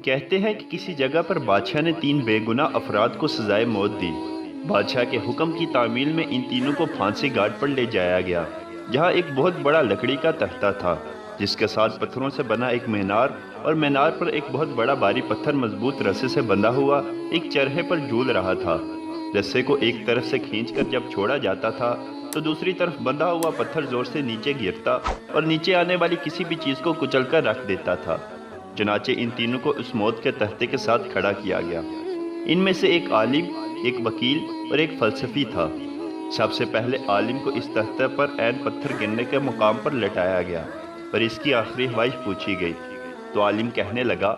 کہتے ہیں کہ کسی جگہ پر بادشاہ نے 3 بے گناہ افراد کو سزائے موت دی۔ بادشاہ کے حکم کی تعمیل میں ان تینوں کو پھانسی گھاٹ پر لے جایا گیا، جہاں ایک بہت بڑا لکڑی کا تختہ تھا، جس کے ساتھ پتھروں سے بنا ایک مینار، اور مینار پر ایک بہت بڑا بھاری پتھر مضبوط رسے سے بندھا ہوا ایک چرخے پر جھول رہا تھا۔ رسے کو ایک طرف سے کھینچ کر جب چھوڑا جاتا تھا تو دوسری طرف بندھا ہوا پتھر زور سے نیچے گرتا اور نیچے آنے والی کسی بھی چیز کو کچل کر رکھ دیتا تھا۔ چنانچہ ان تینوں کو اس موت کے تختے کے ساتھ کھڑا کیا گیا۔ ان میں سے ایک عالم، ایک وکیل اور ایک فلسفی تھا۔ سب سے پہلے عالم کو اس تختے پر عین پتھر گرنے کے مقام پر لٹایا گیا اور اس کی آخری خواہش پوچھی گئی تو عالم کہنے لگا،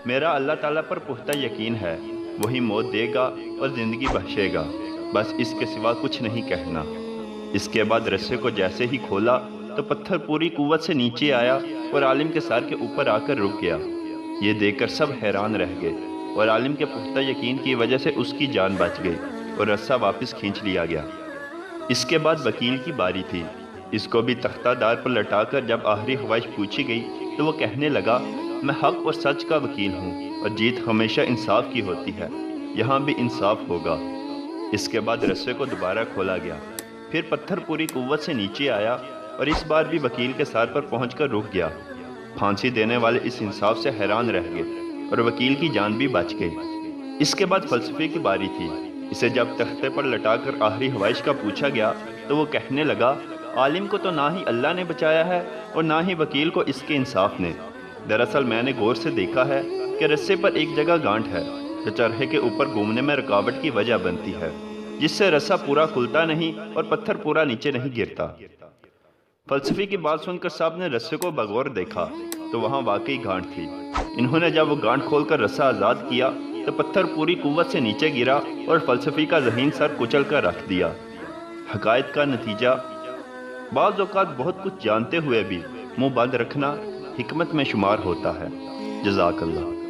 میرا اللہ تعالیٰ پر پختہ یقین ہے، وہی موت دے گا اور زندگی بخشے گا، بس اس کے سوا کچھ نہیں کہنا۔ اس کے بعد رسے کو جیسے ہی کھولا تو پتھر پوری قوت سے نیچے آیا اور عالم کے سر کے اوپر آ کر رک گیا۔ یہ دیکھ کر سب حیران رہ گئے اور عالم کے پختہ یقین کی وجہ سے اس کی جان بچ گئی اور رسہ واپس کھینچ لیا گیا۔ اس کے بعد وکیل کی باری تھی۔ اس کو بھی تختہ دار پر لٹا کر جب آخری خواہش پوچھی گئی تو وہ کہنے لگا، میں حق اور سچ کا وکیل ہوں اور جیت ہمیشہ انصاف کی ہوتی ہے، یہاں بھی انصاف ہوگا۔ اس کے بعد رسے کو دوبارہ کھولا گیا، پھر پتھر پوری قوت سے نیچے آیا اور اس بار بھی وکیل کے سر پر پہنچ کر رک گیا۔ پھانسی دینے والے اس انصاف سے حیران رہ گئے اور وکیل کی جان بھی بچ گئی۔ اس کے بعد فلسفے کی باری تھی۔ اسے جب تختے پر لٹا کر آخری خواہش کا پوچھا گیا تو وہ کہنے لگا، عالم کو تو نہ ہی اللہ نے بچایا ہے اور نہ ہی وکیل کو اس کے انصاف نے۔ دراصل میں نے غور سے دیکھا ہے کہ رسے پر ایک جگہ گانٹھ ہے جو چرخے کے اوپر گھومنے میں رکاوٹ کی وجہ بنتی ہے، جس سے رسہ پورا کھلتا نہیں اور پتھر پورا نیچے نہیں گرتا۔ فلسفی کی بات سن کر سب نے رسے کو بغور دیکھا تو وہاں واقعی گانٹھ تھی۔ انہوں نے جب وہ گانٹھ کھول کر رسہ آزاد کیا تو پتھر پوری قوت سے نیچے گرا اور فلسفی کا ذہین سر کچل کر رکھ دیا۔ حقائق کا نتیجہ، بعض اوقات بہت کچھ جانتے ہوئے بھی منہ بند رکھنا حکمت میں شمار ہوتا ہے۔ جزاک اللہ۔